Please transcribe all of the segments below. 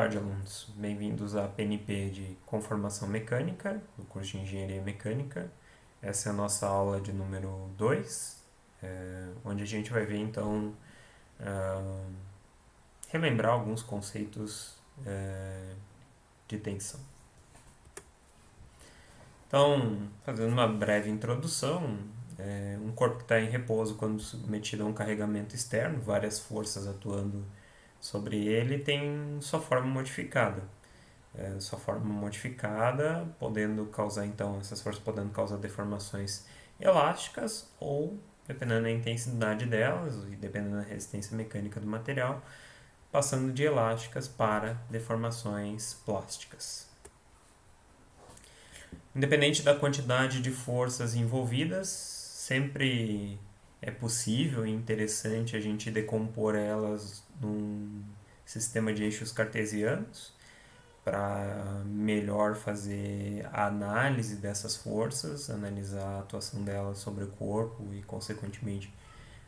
tarde, alunos. Bem-vindos à PNP de Conformação Mecânica, do curso de Engenharia Mecânica. Essa é a nossa aula de número 2, onde a gente vai ver, então, relembrar alguns conceitos de tensão. Então, fazendo uma breve introdução, um corpo que está em repouso quando submetido a um carregamento externo, várias forças atuando sobre ele, tem sua forma modificada. Sua forma modificada, podendo causar, então, essas forças podendo causar deformações elásticas ou, dependendo da intensidade delas e dependendo da resistência mecânica do material, passando de elásticas para deformações plásticas. Independente da quantidade de forças envolvidas, sempre é possível e interessante a gente decompor elas num sistema de eixos cartesianos para melhor fazer a análise dessas forças, analisar a atuação delas sobre o corpo e, consequentemente,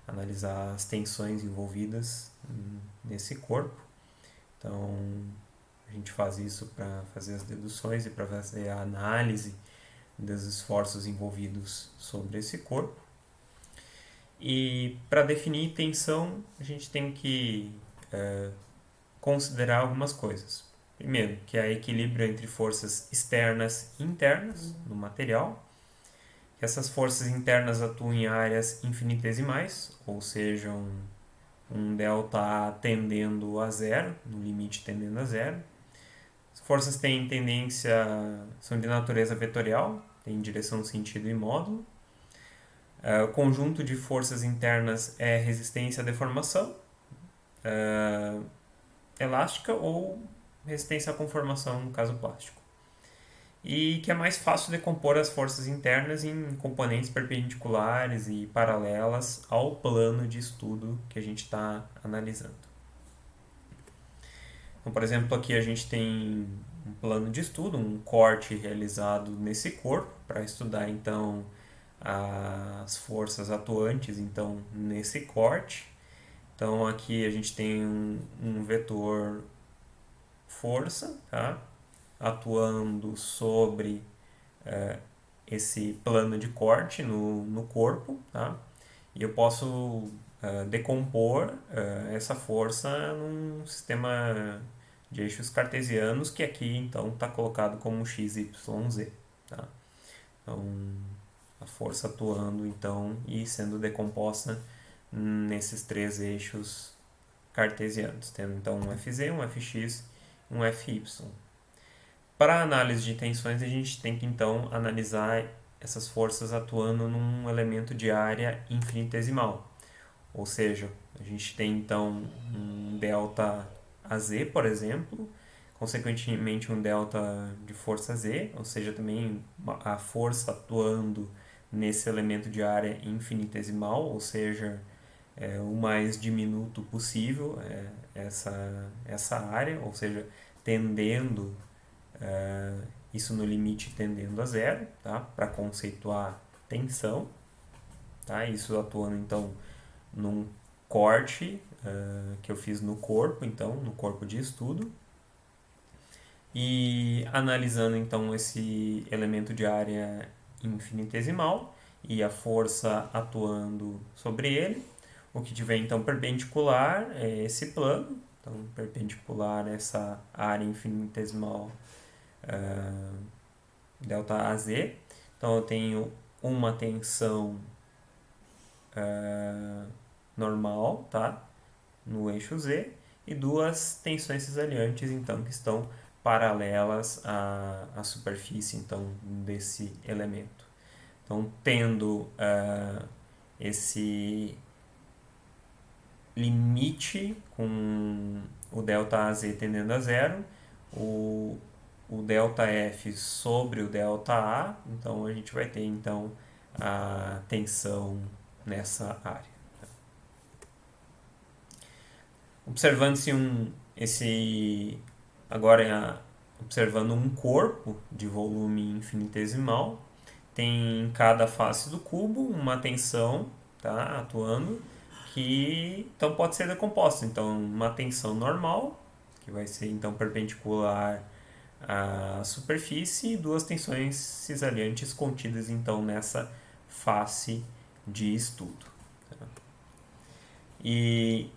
analisar as tensões envolvidas nesse corpo. Então, a gente faz isso para fazer as deduções e para fazer a análise dos esforços envolvidos sobre esse corpo. E para definir tensão, a gente tem que considerar algumas coisas. Primeiro, que há equilíbrio entre forças externas e internas no material, que essas forças internas atuam em áreas infinitesimais, ou seja, um delta A tendendo a zero, no limite tendendo a zero. As forças têm tendência, são de natureza vetorial, têm direção, sentido e módulo. O conjunto de forças internas é resistência à deformação, elástica ou resistência à conformação, no caso plástico. E que é mais fácil decompor as forças internas em componentes perpendiculares e paralelas ao plano de estudo que a gente está analisando. Então, por exemplo, aqui a gente tem um plano de estudo, um corte realizado nesse corpo para estudar então as forças atuantes então nesse corte. Então aqui a gente tem um vetor força, tá? Atuando sobre esse plano de corte no corpo, tá? E eu posso decompor essa força num sistema de eixos cartesianos que aqui então está colocado como x, y, z, tá? Então a força atuando então e sendo decomposta nesses três eixos cartesianos, tendo então um Fz, um Fx e um Fy. Para a análise de tensões, a gente tem que então analisar essas forças atuando num elemento de área infinitesimal. Ou seja, a gente tem então um delta AZ, por exemplo, consequentemente um delta de força Z, ou seja, também a força atuando nesse elemento de área infinitesimal, ou seja, o mais diminuto possível essa área, ou seja, tendendo isso no limite tendendo a zero, tá? Para conceituar tensão, tá? Isso atuando então num corte que eu fiz no corpo, então no corpo de estudo, e analisando então esse elemento de área infinitesimal e a força atuando sobre ele. O que tiver então perpendicular é esse plano, então perpendicular a essa área infinitesimal delta AZ. Então eu tenho uma tensão normal, tá? No eixo Z e duas tensões cisaliantes então que estão paralelas à superfície então desse elemento. Então tendo esse limite com o delta AZ tendendo a zero, o delta F sobre o delta A, então a gente vai ter então a tensão nessa área. Observando-se observando um corpo de volume infinitesimal, tem em cada face do cubo uma tensão, tá, atuando, que então pode ser decomposta. Então, uma tensão normal, que vai ser então perpendicular à superfície, e duas tensões cisalhantes contidas então nessa face de estudo. E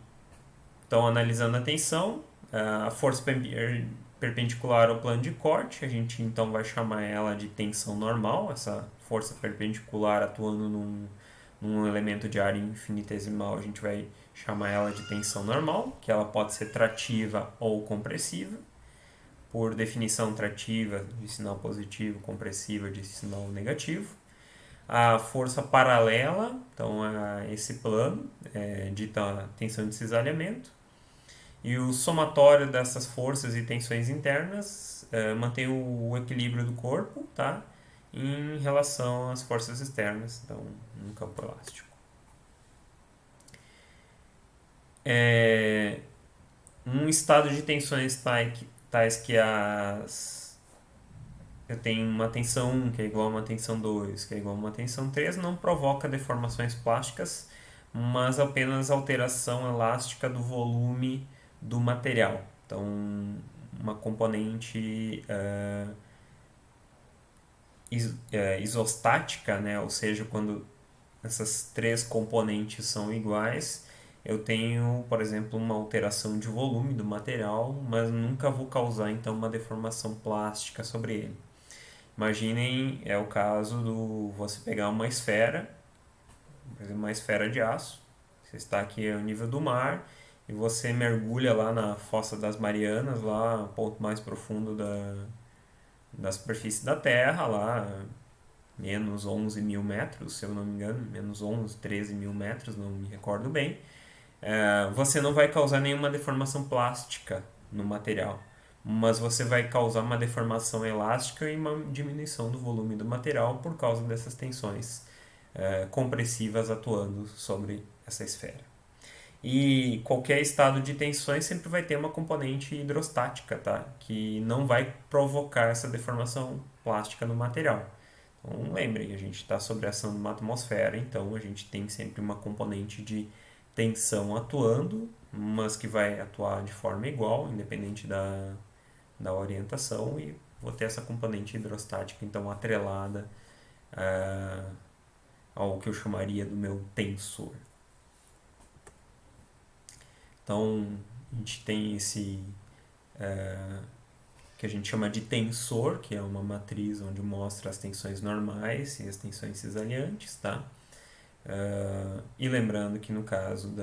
então, analisando a tensão, a força perpendicular ao plano de corte, a gente então vai chamar ela de tensão normal, essa força perpendicular atuando num elemento de área infinitesimal, a gente vai chamar ela de tensão normal, que ela pode ser trativa ou compressiva. Por definição, trativa de sinal positivo, compressiva de sinal negativo. A força paralela, então a esse plano, dita tensão de cisalhamento. E o somatório dessas forças e tensões internas mantém o equilíbrio do corpo, tá? Em relação às forças externas, então no campo elástico. Um estado de tensões tais que eu tenho uma tensão 1 que é igual a uma tensão 2, que é igual a uma tensão 3, não provoca deformações plásticas, mas apenas alteração elástica do volume do material. Então, uma componente isostática, né? Ou seja, quando essas três componentes são iguais, eu tenho, por exemplo, uma alteração de volume do material, mas nunca vou causar então uma deformação plástica sobre ele. Imaginem, é o caso do você pegar uma esfera, por exemplo, uma esfera de aço, você está aqui ao nível do mar e você mergulha lá na Fossa das Marianas, lá no ponto mais profundo da superfície da Terra, lá menos 11 mil metros, se eu não me engano, menos 11, 13 mil metros, não me recordo bem. Você não vai causar nenhuma deformação plástica no material, mas você vai causar uma deformação elástica e uma diminuição do volume do material por causa dessas tensões compressivas atuando sobre essa esfera. E qualquer estado de tensões sempre vai ter uma componente hidrostática, tá? Que não vai provocar essa deformação plástica no material. Então, lembrem, a gente está sob a ação de uma atmosfera, então a gente tem sempre uma componente de tensão atuando, mas que vai atuar de forma igual, independente da orientação, e vou ter essa componente hidrostática então atrelada ao que eu chamaria do meu tensor. Então, a gente tem esse que a gente chama de tensor, que é uma matriz onde mostra as tensões normais e as tensões cisalhantes, tá? E lembrando que no caso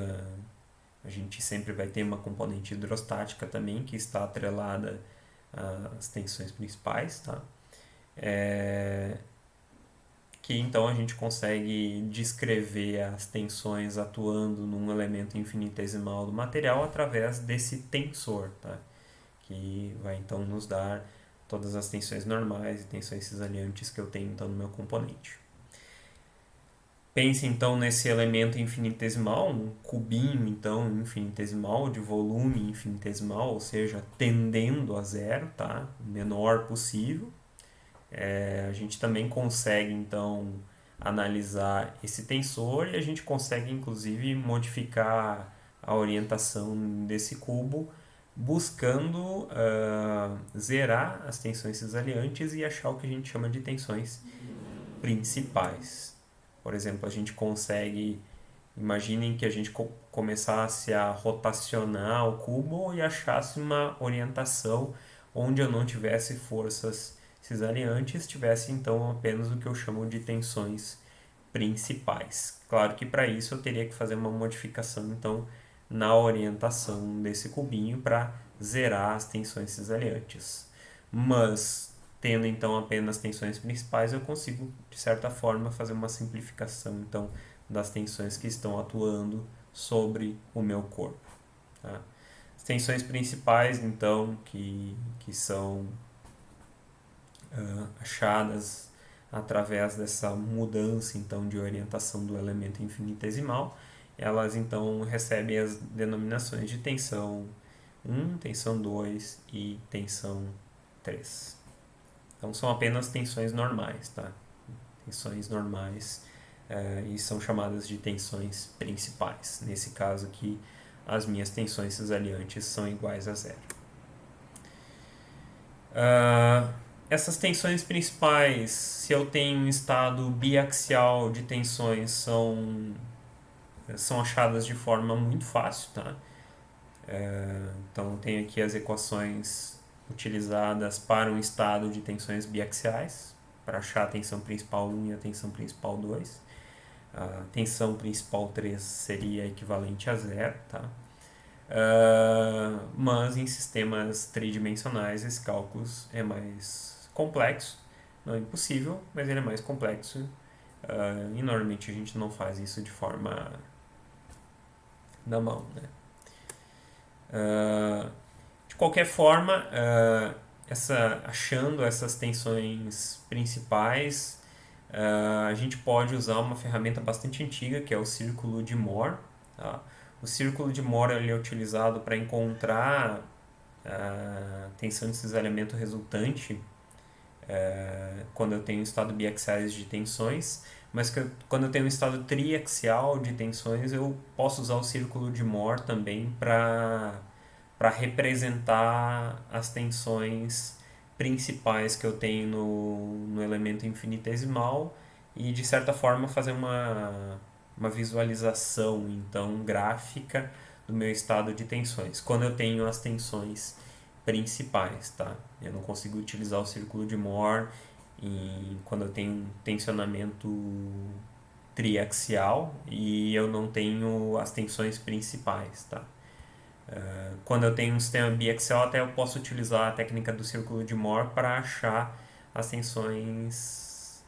a gente sempre vai ter uma componente hidrostática também, que está atrelada às tensões principais, tá? Que então a gente consegue descrever as tensões atuando num elemento infinitesimal do material através desse tensor, tá? Que vai então nos dar todas as tensões normais e tensões cisalhantes que eu tenho então no meu componente. Pense então nesse elemento infinitesimal, um cubinho então infinitesimal de volume infinitesimal, ou seja, tendendo a zero, tá? O menor possível. A gente também consegue então analisar esse tensor e a gente consegue inclusive modificar a orientação desse cubo buscando zerar as tensões cisalhantes e achar o que a gente chama de tensões principais. Por exemplo, a gente consegue, imaginem que a gente começasse a rotacionar o cubo e achasse uma orientação onde eu não tivesse forças cisalhantes, tivesse então apenas o que eu chamo de tensões principais. Claro que para isso eu teria que fazer uma modificação então na orientação desse cubinho para zerar as tensões cisalhantes. Mas tendo então apenas tensões principais, eu consigo de certa forma fazer uma simplificação então das tensões que estão atuando sobre o meu corpo. Tá? As tensões principais então que são achadas através dessa mudança então de orientação do elemento infinitesimal, elas então recebem as denominações de tensão 1, tensão 2 e tensão 3. Então são apenas tensões normais, tá? Tensões normais e são chamadas de tensões principais. Nesse caso aqui, as minhas tensões cisalhantes são iguais a zero. Ah, essas tensões principais, se eu tenho um estado biaxial de tensões, são achadas de forma muito fácil, tá? Então, eu tenho aqui as equações utilizadas para um estado de tensões biaxiais, para achar a tensão principal 1 e a tensão principal 2. A tensão principal 3 seria equivalente a zero, tá? Mas em sistemas tridimensionais esse cálculo é mais complexo, não é impossível, mas ele é mais complexo, e normalmente a gente não faz isso de forma na mão, né? De qualquer forma, achando essas tensões principais, a gente pode usar uma ferramenta bastante antiga que é o círculo de Mohr. Tá? O círculo de Mohr ele é utilizado para encontrar a tensão de cisalhamento resultante quando eu tenho estado biaxiais de tensões, mas quando eu tenho um estado triaxial de tensões, eu posso usar o círculo de Mohr também para representar as tensões principais que eu tenho no elemento infinitesimal e de certa forma fazer uma visualização então gráfica do meu estado de tensões. Quando eu tenho as tensões principais, tá? Eu não consigo utilizar o círculo de Mohr quando eu tenho um tensionamento triaxial e eu não tenho as tensões principais, tá? Quando eu tenho um sistema biaxial, até eu posso utilizar a técnica do círculo de Mohr para achar as tensões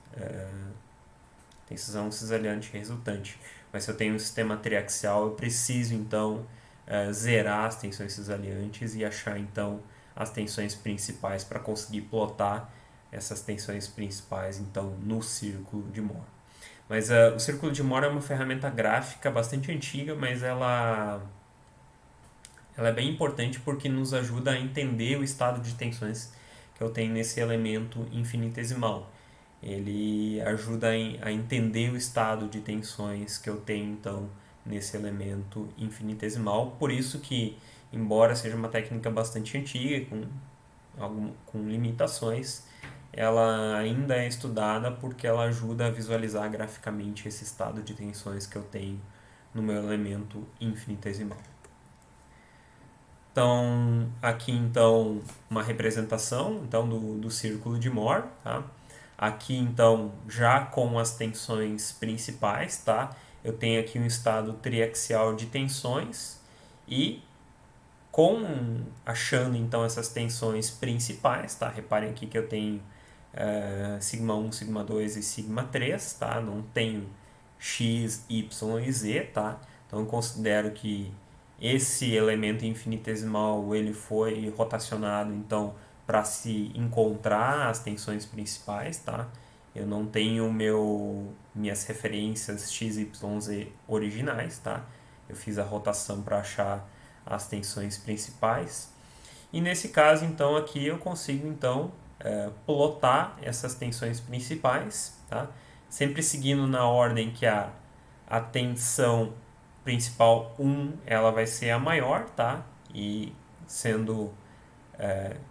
tensão cisalhante resultante. Mas se eu tenho um sistema triaxial, eu preciso então zerar as tensões cisalhantes e achar então as tensões principais para conseguir plotar essas tensões principais então no círculo de Mohr. Mas o círculo de Mohr é uma ferramenta gráfica bastante antiga, mas ela é bem importante porque nos ajuda a entender o estado de tensões que eu tenho nesse elemento infinitesimal. Ele ajuda a entender o estado de tensões que eu tenho então nesse elemento infinitesimal. Por isso que, embora seja uma técnica bastante antiga, com limitações, ela ainda é estudada porque ela ajuda a visualizar graficamente esse estado de tensões que eu tenho no meu elemento infinitesimal. Então, aqui então uma representação então do círculo de Mohr, tá? Aqui então já com as tensões principais, tá? Eu tenho aqui um estado triaxial de tensões e achando então essas tensões principais, tá? Reparem aqui que eu tenho sigma 1, sigma 2 e sigma 3, tá? Não tenho x, y e z, tá? Então eu considero que esse elemento infinitesimal ele foi rotacionado então para se encontrar as tensões principais, tá? Eu não tenho minhas referências x, y, z originais, tá? Eu fiz a rotação para achar as tensões principais. E nesse caso, então, aqui eu consigo então plotar essas tensões principais, tá? Sempre seguindo na ordem que a tensão principal 1 ela vai ser a maior, tá? E sendo,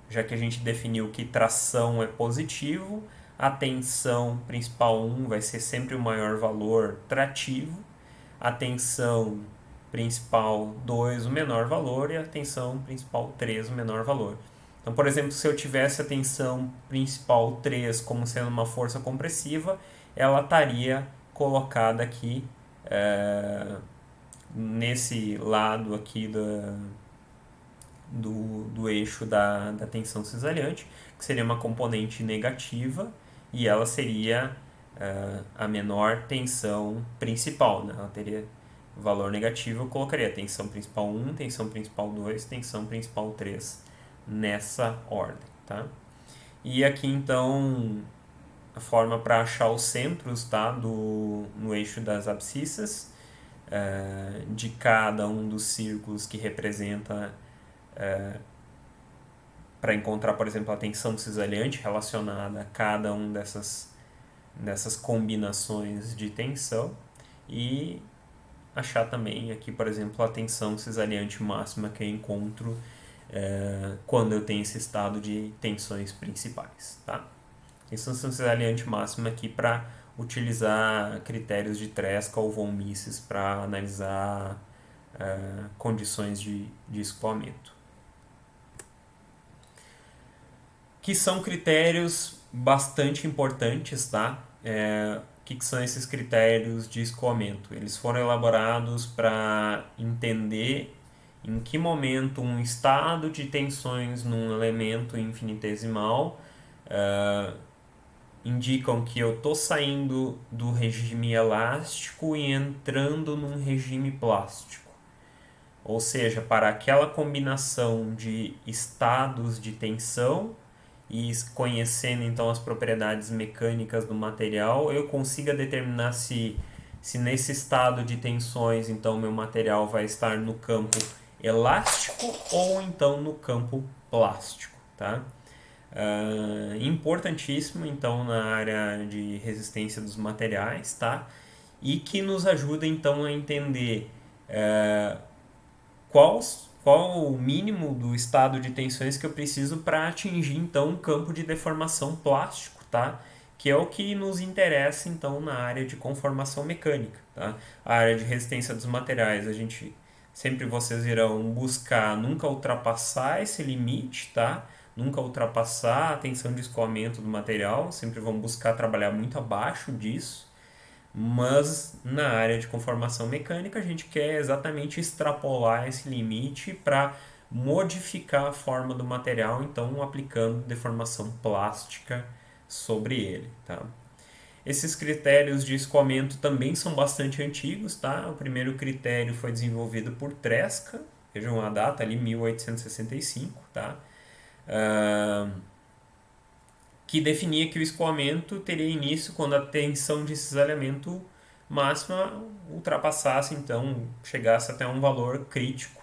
já que a gente definiu que tração é positivo, a tensão principal 1 vai ser sempre o maior valor trativo, a tensão principal 2 o menor valor e a tensão principal 3 o menor valor. Então, por exemplo, se eu tivesse a tensão principal 3 como sendo uma força compressiva, ela estaria colocada aqui nesse lado aqui do eixo da tensão cisalhante, que seria uma componente negativa e ela seria a menor tensão principal, né? Ela teria valor negativo, eu colocaria tensão principal 1, tensão principal 2, tensão principal 3 nessa ordem, tá? E aqui então a forma para achar os centros, tá? No eixo das abscissas de cada um dos círculos que representa para encontrar, por exemplo, a tensão cisalhante relacionada a cada um dessas combinações de tensão e achar também aqui, por exemplo, a tensão cisalhante máxima que eu encontro quando eu tenho esse estado de tensões principais, tá? Insuficiência máxima aqui para utilizar critérios de Tresca ou von Mises para analisar condições de escoamento. Que são critérios bastante importantes, tá? O que são esses critérios de escoamento? Eles foram elaborados para entender em que momento um estado de tensões num elemento infinitesimal indicam que eu estou saindo do regime elástico e entrando num regime plástico. Ou seja, para aquela combinação de estados de tensão e conhecendo então as propriedades mecânicas do material, eu consiga determinar se nesse estado de tensões então meu material vai estar no campo elástico ou então no campo plástico, tá? Importantíssimo então na área de resistência dos materiais, tá? E que nos ajuda então a entender qual o mínimo do estado de tensões que eu preciso para atingir então um campo de deformação plástico, tá? Que é o que nos interessa então na área de conformação mecânica, tá? A área de resistência dos materiais, a gente sempre vocês irão buscar nunca ultrapassar esse limite, tá? Nunca ultrapassar a tensão de escoamento do material, sempre vão buscar trabalhar muito abaixo disso. Mas na área de conformação mecânica a gente quer exatamente extrapolar esse limite para modificar a forma do material, então aplicando deformação plástica sobre ele, tá? Esses critérios de escoamento também são bastante antigos, tá? O primeiro critério foi desenvolvido por Tresca, vejam a data ali, 1865, tá? Que definia que o escoamento teria início quando a tensão de cisalhamento máxima ultrapassasse, então, chegasse até um valor crítico,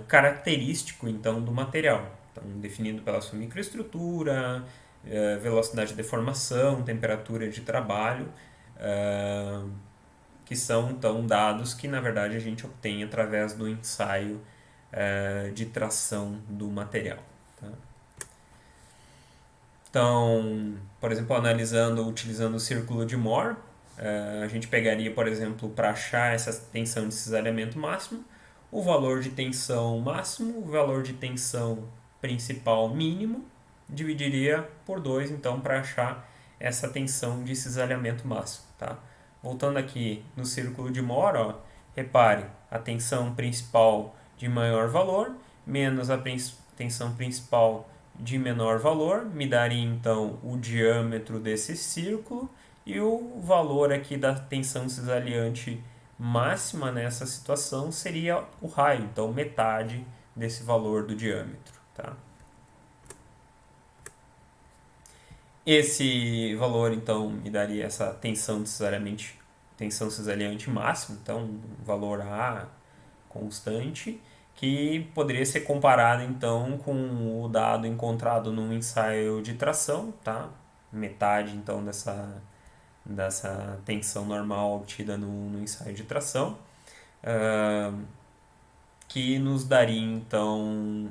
característico, então, do material. Então, definido pela sua microestrutura, velocidade de deformação, temperatura de trabalho, que são, então, dados que, na verdade, a gente obtém através do ensaio de tração do material. Tá? Então, por exemplo, utilizando o círculo de Moore, a gente pegaria, por exemplo, para achar essa tensão de cisalhamento máximo, o valor de tensão máximo, o valor de tensão principal mínimo, dividiria por 2, então, para achar essa tensão de cisalhamento máximo. Tá? Voltando aqui no círculo de Moore, ó, repare, a tensão principal de maior valor, menos a tensão principal de menor valor, me daria então o diâmetro desse círculo e o valor aqui da tensão cisalhante máxima nessa situação seria o raio, então metade desse valor do diâmetro. Tá? Esse valor então me daria essa tensão cisalhante máxima, então um valor A constante, que poderia ser comparado então com o dado encontrado num ensaio de tração, tá? Metade então dessa tensão normal obtida no ensaio de tração, que nos daria então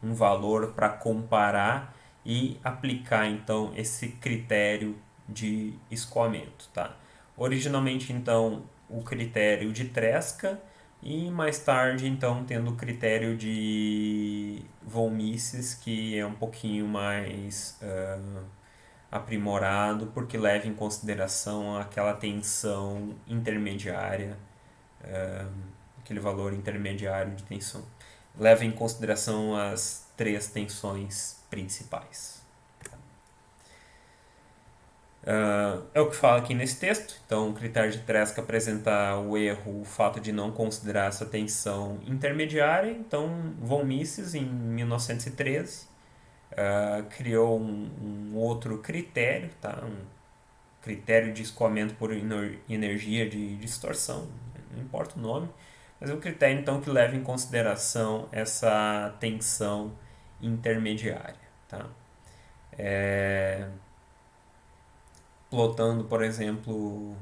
um valor para comparar e aplicar então esse critério de escoamento, tá? Originalmente então o critério de Tresca e mais tarde então tendo o critério de von Mises, que é um pouquinho mais aprimorado porque leva em consideração aquela tensão intermediária, aquele valor intermediário de tensão. Leva em consideração as 3 tensões principais. É o que fala aqui nesse texto. Então, o critério de Tresca apresenta o erro, o fato de não considerar essa tensão intermediária. Então, von Mises, em 1913, criou um outro critério, tá? Um critério de escoamento por energia de distorção, não importa o nome, mas é um critério então que leva em consideração essa tensão intermediária. Tá? Plotando, por exemplo,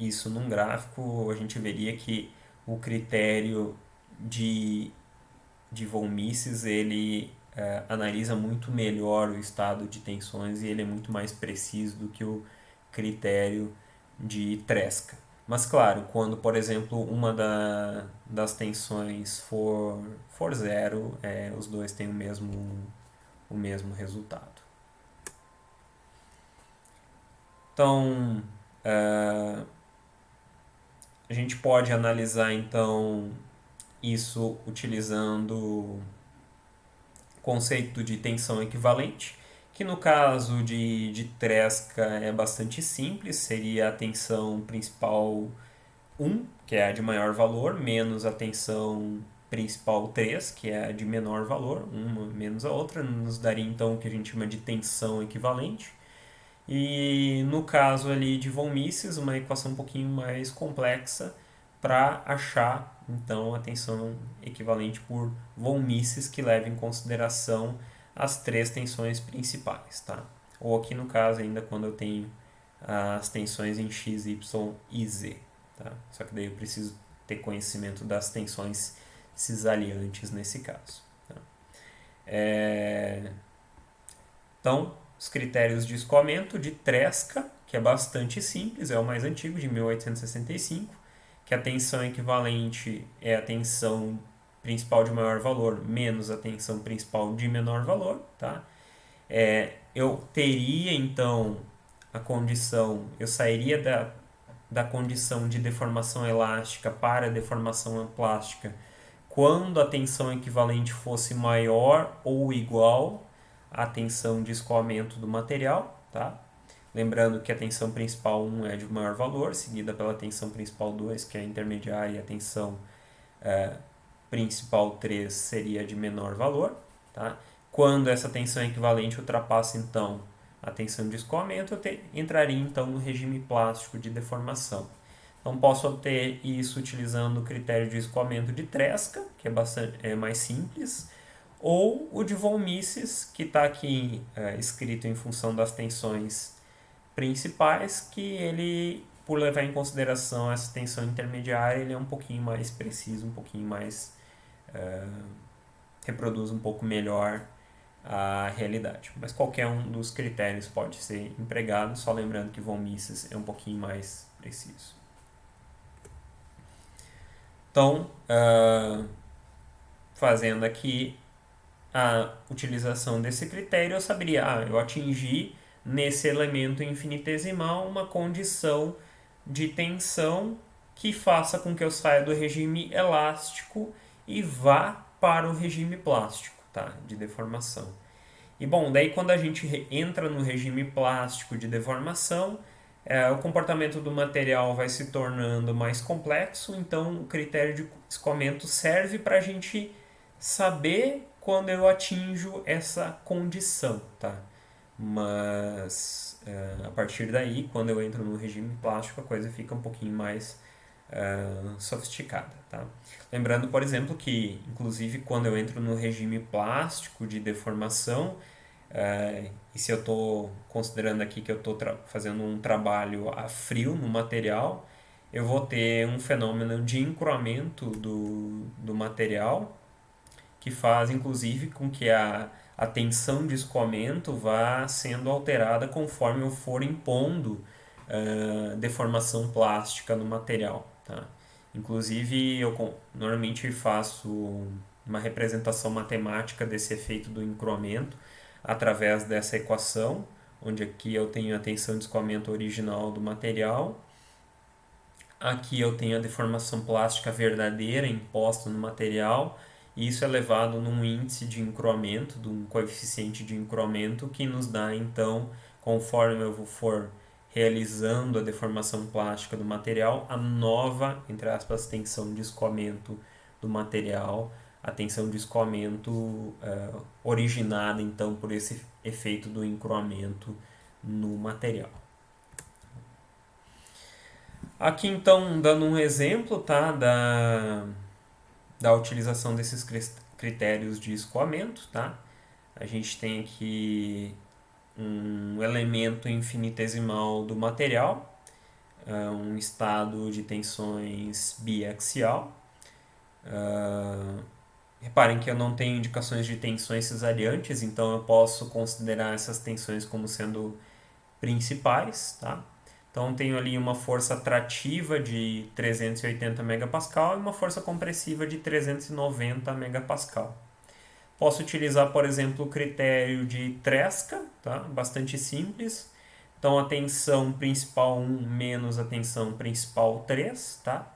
isso num gráfico, a gente veria que o critério de, de von Mises, ele analisa muito melhor o estado de tensões e ele é muito mais preciso do que o critério de Tresca. Mas claro, quando, por exemplo, das tensões for zero, os dois têm o mesmo resultado. Então, a gente pode analisar então isso utilizando o conceito de tensão equivalente, que no caso de Tresca é bastante simples, seria a tensão principal 1, que é a de maior valor, menos a tensão principal 3, que é a de menor valor, uma menos a outra, nos daria então o que a gente chama de tensão equivalente. E no caso ali de von Mises, uma equação um pouquinho mais complexa para achar então a tensão equivalente por von Mises, que leva em consideração as três tensões principais, tá? Ou aqui no caso ainda quando eu tenho as tensões em x, y e z, tá? Só que daí eu preciso ter conhecimento das tensões cisaliantes nesse caso, tá? Então, os critérios de escoamento de Tresca, que é bastante simples, é o mais antigo, de 1865, que a tensão equivalente é a tensão principal de maior valor menos a tensão principal de menor valor, tá? Eu teria então a condição, eu sairia da condição de deformação elástica para a deformação plástica quando a tensão equivalente fosse maior ou igual à tensão de escoamento do material, tá? Lembrando que a tensão principal 1 é de maior valor, seguida pela tensão principal 2, que é a intermediária, e a tensão principal 3 seria de menor valor, tá? Quando essa tensão equivalente ultrapassa, então, a tensão de escoamento, eu entraria, então, no regime plástico de deformação. Então, posso obter isso utilizando o critério de escoamento de Tresca, que é mais simples, ou o de von Mises, que está aqui escrito em função das tensões principais, que ele, por levar em consideração essa tensão intermediária, ele é um pouquinho mais preciso, um pouquinho mais reproduz um pouco melhor a realidade. Mas qualquer um dos critérios pode ser empregado, só lembrando que von Mises é um pouquinho mais preciso. Então, fazendo aqui a utilização desse critério, eu saberia, eu atingi nesse elemento infinitesimal uma condição de tensão que faça com que eu saia do regime elástico e vá para o regime plástico, tá? De deformação. E bom, daí quando a gente entra no regime plástico de deformação, o comportamento do material vai se tornando mais complexo, então o critério de escoamento serve para a gente saber quando eu atinjo essa condição, tá? Mas a partir daí, quando eu entro no regime plástico, a coisa fica um pouquinho mais sofisticada, tá? Lembrando, por exemplo, que inclusive quando eu entro no regime plástico de deformação, e se eu estou considerando aqui que eu estou fazendo um trabalho a frio no material, eu vou ter um fenômeno de encruamento do material que faz inclusive com que a tensão de escoamento vá sendo alterada conforme eu for impondo deformação plástica no material, tá? Inclusive eu normalmente faço uma representação matemática desse efeito do encruamento através dessa equação, onde aqui eu tenho a tensão de escoamento original do material, aqui eu tenho a deformação plástica verdadeira imposta no material, e isso é levado num índice de encruamento, de um coeficiente de encruamento, que nos dá então, conforme eu for realizando a deformação plástica do material, a nova, entre aspas, tensão de escoamento do material, a tensão de escoamento originada então por esse efeito do encruamento no material. Aqui então dando um exemplo, tá, da utilização desses critérios de escoamento, tá? A gente tem aqui um elemento infinitesimal do material, um estado de tensões biaxial. Reparem que eu não tenho indicações de tensões cesariantes, então eu posso considerar essas tensões como sendo principais, tá? Então tenho ali uma força trativa de 380 megapascal e uma força compressiva de 390 megapascal. Posso utilizar, por exemplo, o critério de Tresca, tá? Bastante simples. Então a tensão principal 1 menos a tensão principal 3, tá?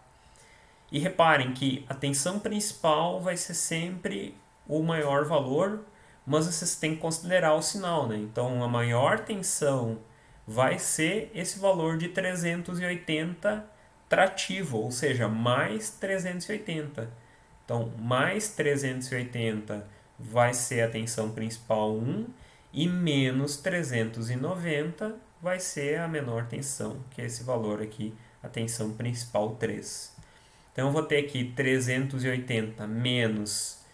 E reparem que a tensão principal vai ser sempre o maior valor, mas vocês têm que considerar o sinal, né? Então a maior tensão vai ser esse valor de 380 trativo, ou seja, mais 380. Então, mais 380 vai ser a tensão principal 1 e menos 390 vai ser a menor tensão, que é esse valor aqui, a tensão principal 3. Então, eu vou ter aqui 380 menos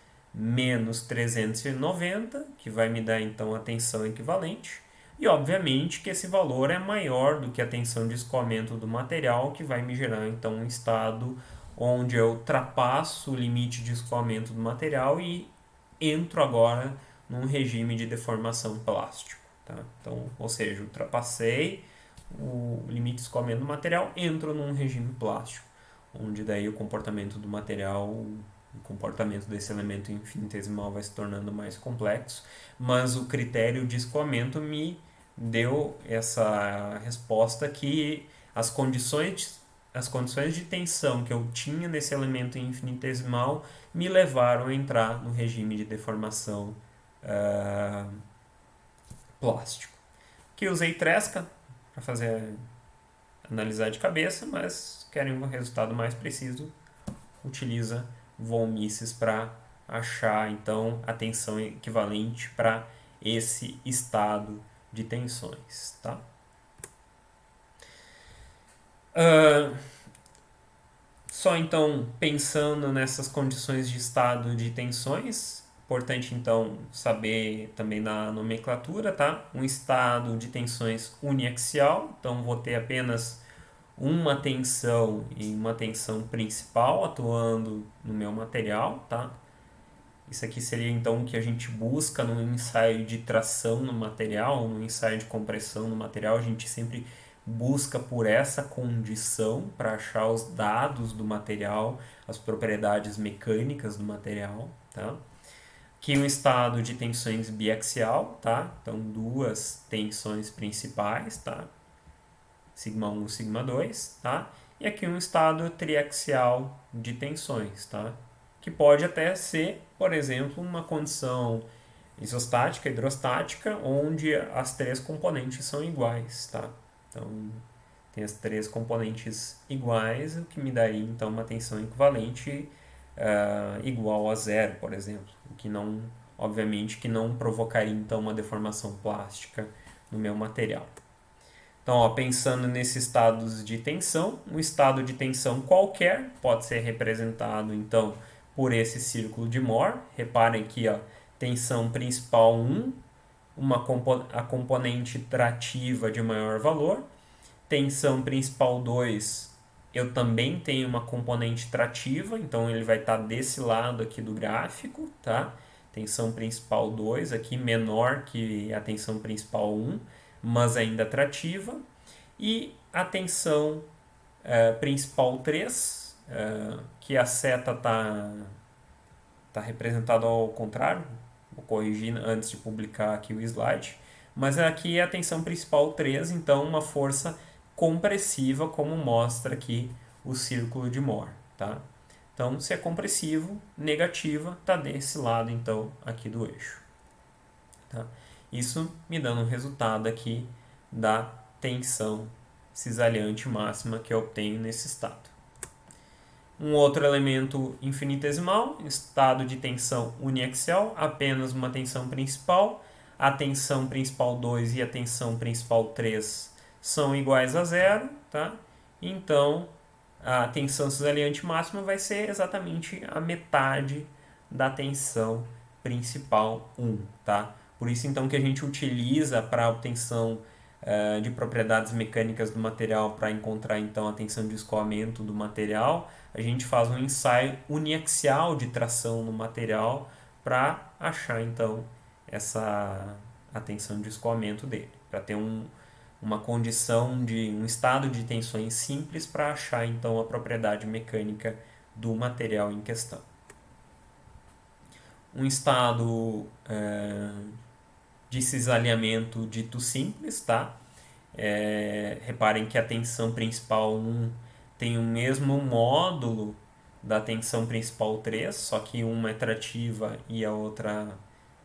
390, que vai me dar então a tensão equivalente. E obviamente que esse valor é maior do que a tensão de escoamento do material, que vai me gerar então um estado onde eu ultrapasso o limite de escoamento do material e entro agora num regime de deformação plástico. Tá? Então, ou seja, ultrapassei o limite de escoamento do material, entro num regime plástico, onde daí o comportamento do material, o comportamento desse elemento infinitesimal vai se tornando mais complexo, mas o critério de escoamento me deu essa resposta que as condições de tensão que eu tinha nesse elemento infinitesimal me levaram a entrar no regime de deformação plástico. Que usei Tresca para fazer analisar de cabeça, mas querem um resultado mais preciso, utiliza von Mises para achar então a tensão equivalente para esse estado de tensões, tá? Só então pensando nessas condições de estado de tensões, importante então saber também na nomenclatura, tá? Um estado de tensões uniaxial, então vou ter apenas uma tensão e uma tensão principal atuando no meu material, tá? Isso aqui seria então o que a gente busca no ensaio de tração no material, no ensaio de compressão no material, a gente sempre busca por essa condição para achar os dados do material, as propriedades mecânicas do material, tá? Aqui um estado de tensões biaxial, tá? Então duas tensões principais, tá? Sigma 1 e sigma 2, tá? E aqui um estado triaxial de tensões, tá? Que pode até ser, por exemplo, uma condição isostática, hidrostática, onde as três componentes são iguais, tá? Então, tem as três componentes iguais, o que me daria então uma tensão equivalente igual a zero, por exemplo, o que não, obviamente, que não provocaria então uma deformação plástica no meu material. Então, ó, pensando nesses estados de tensão, um estado de tensão qualquer pode ser representado então por esse círculo de Mohr. Reparem aqui, ó, tensão principal 1, a componente trativa de maior valor. Tensão principal 2, eu também tenho uma componente trativa, então ele vai estar desse lado aqui do gráfico, tá? Tensão principal 2 aqui menor que a tensão principal 1, mas ainda trativa. E a tensão principal 3, que a seta está representada ao contrário, vou corrigir antes de publicar aqui o slide, mas aqui é a tensão principal 3, então uma força compressiva, como mostra aqui o círculo de Mohr, tá? Então, se é compressivo, negativa, está desse lado, então, aqui do eixo. Tá? Isso me dando um resultado aqui da tensão cisalhante máxima que eu obtenho nesse estado. Um outro elemento infinitesimal, estado de tensão uniaxial, apenas uma tensão principal. A tensão principal 2 e a tensão principal 3 são iguais a zero, tá? Então, a tensão cisalhante máxima vai ser exatamente a metade da tensão principal 1, tá? Por isso, então, que a gente utiliza para a obtenção de propriedades mecânicas do material para encontrar então a tensão de escoamento do material, a gente faz um ensaio uniaxial de tração no material para achar então a tensão de escoamento dele, para ter uma condição de um estado de tensões simples para achar então a propriedade mecânica do material em questão. Um estado de cisalhamento dito simples, tá? Reparem que a tensão principal 1 tem o mesmo módulo da tensão principal 3, só que uma é trativa e a outra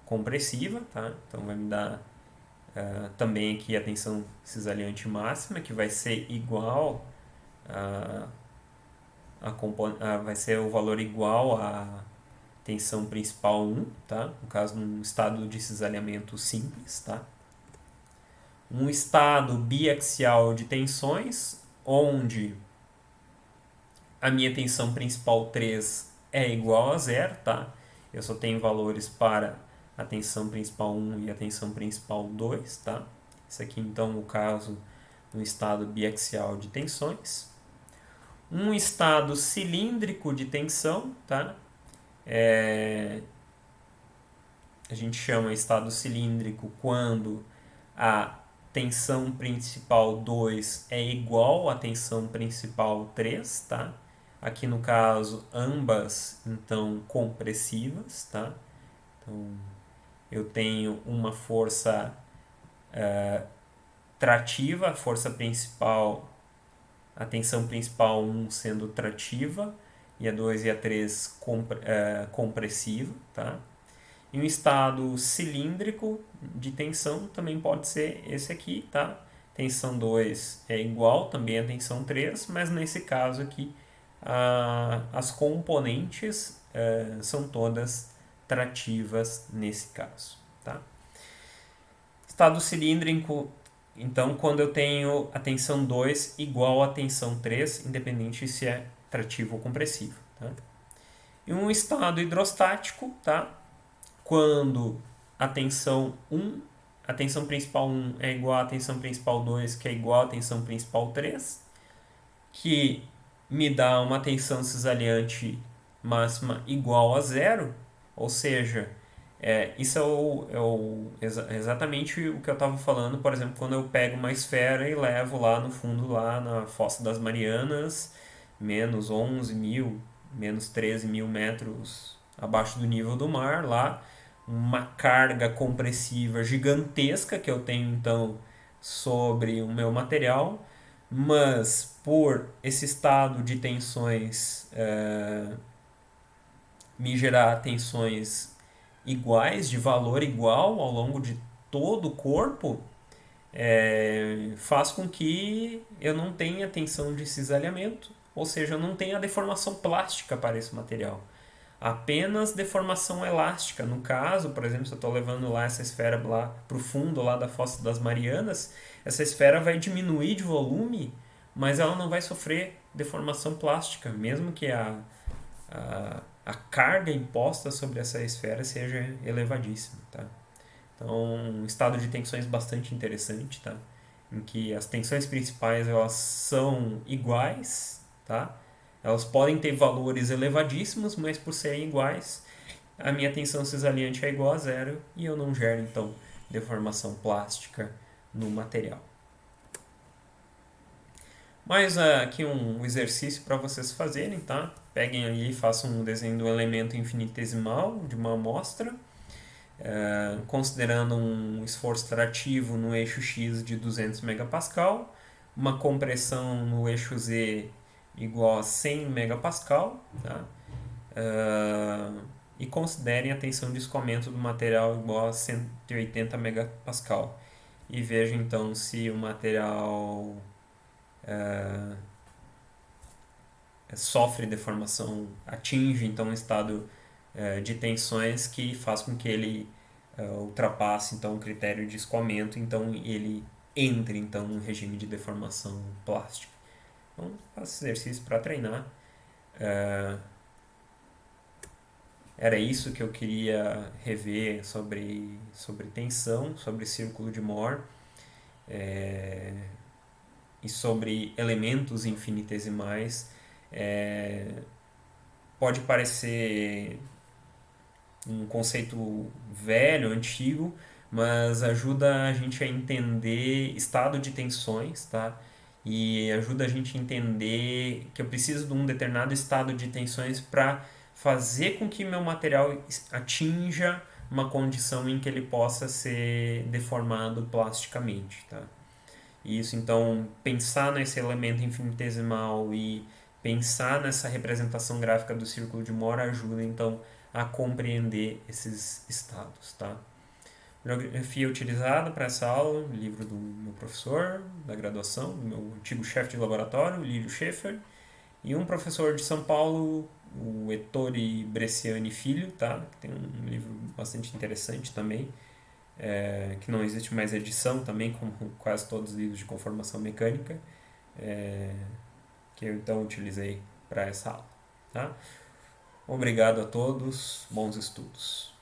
compressiva, tá? Então vai me dar também aqui a tensão cisalhante máxima, que vai ser igual vai ser o valor igual à tensão principal 1, tá? No caso, num estado de cisalhamento simples, tá? Um estado biaxial de tensões, onde a minha tensão principal 3 é igual a zero, tá? Eu só tenho valores para a tensão principal 1 e a tensão principal 2, tá? Isso aqui, então, no caso, um estado biaxial de tensões. Um estado cilíndrico de tensão, tá? A gente chama estado cilíndrico quando a tensão principal 2 é igual à tensão principal 3, tá? Aqui no caso, ambas, então, compressivas, tá? Então, eu tenho uma força trativa, a força principal, a tensão principal 1 sendo trativa, e a 2 e a 3 compressiva, tá? E um estado cilíndrico de tensão também pode ser esse aqui, tá? Tensão 2 é igual também a tensão 3, mas nesse caso aqui as componentes são todas trativas nesse caso, tá? Estado cilíndrico, então, quando eu tenho a tensão 2 igual a tensão 3, independente se é trativo ou compressivo, tá? E um estado hidrostático, tá? Quando a tensão 1, a tensão principal 1 é igual à tensão principal 2, que é igual à tensão principal 3, que me dá uma tensão cisalhante máxima igual a zero, ou seja, isso exatamente o que eu estava falando, por exemplo, quando eu pego uma esfera e levo lá no fundo, lá na Fossa das Marianas, menos 11 mil, menos 13 mil metros abaixo do nível do mar, lá, uma carga compressiva gigantesca que eu tenho então sobre o meu material, mas por esse estado de tensões me gerar tensões iguais, de valor igual ao longo de todo o corpo, faz com que eu não tenha tensão de cisalhamento, ou seja, eu não tenha deformação plástica para esse material. Apenas deformação elástica. No caso, por exemplo, se eu estou levando lá essa esfera lá para o fundo lá da Fossa das Marianas, essa esfera vai diminuir de volume, mas ela não vai sofrer deformação plástica, mesmo que a carga imposta sobre essa esfera seja elevadíssima, tá? Então, um estado de tensões bastante interessante, tá? Em que as tensões principais elas são iguais, tá? Elas podem ter valores elevadíssimos, mas por serem iguais, a minha tensão cisalhante é igual a zero e eu não gero, então, deformação plástica no material. Mais aqui um exercício para vocês fazerem, tá? Peguem ali e façam um desenho do elemento infinitesimal de uma amostra, considerando um esforço trativo no eixo X de 200 megapascal, uma compressão no eixo Z igual a 100 megapascal, tá? E considerem a tensão de escoamento do material igual a 180 megapascal. E vejam então se o material sofre deformação, atinge então um estado de tensões que faz com que ele ultrapasse então o critério de escoamento, então ele entre então num regime de deformação plástica. Então, faça esse exercício para treinar. Era isso que eu queria rever sobre tensão, sobre círculo de Mohr. e sobre elementos infinitesimais. Pode parecer um conceito velho, antigo, mas ajuda a gente a entender estado de tensões, tá? E ajuda a gente a entender que eu preciso de um determinado estado de tensões para fazer com que meu material atinja uma condição em que ele possa ser deformado plasticamente, tá? Isso, então, pensar nesse elemento infinitesimal e pensar nessa representação gráfica do círculo de Moore ajuda, então, a compreender esses estados, tá? Bibliografia utilizada para essa aula, o livro do meu professor da graduação, do meu antigo chefe de laboratório, Lírio Schaefer, e um professor de São Paulo, o Ettore Bresciani Filho, tá? Que tem um livro bastante interessante também, que não existe mais edição também, como quase todos os livros de conformação mecânica, é, que eu então utilizei para essa aula. Tá? Obrigado a todos, bons estudos.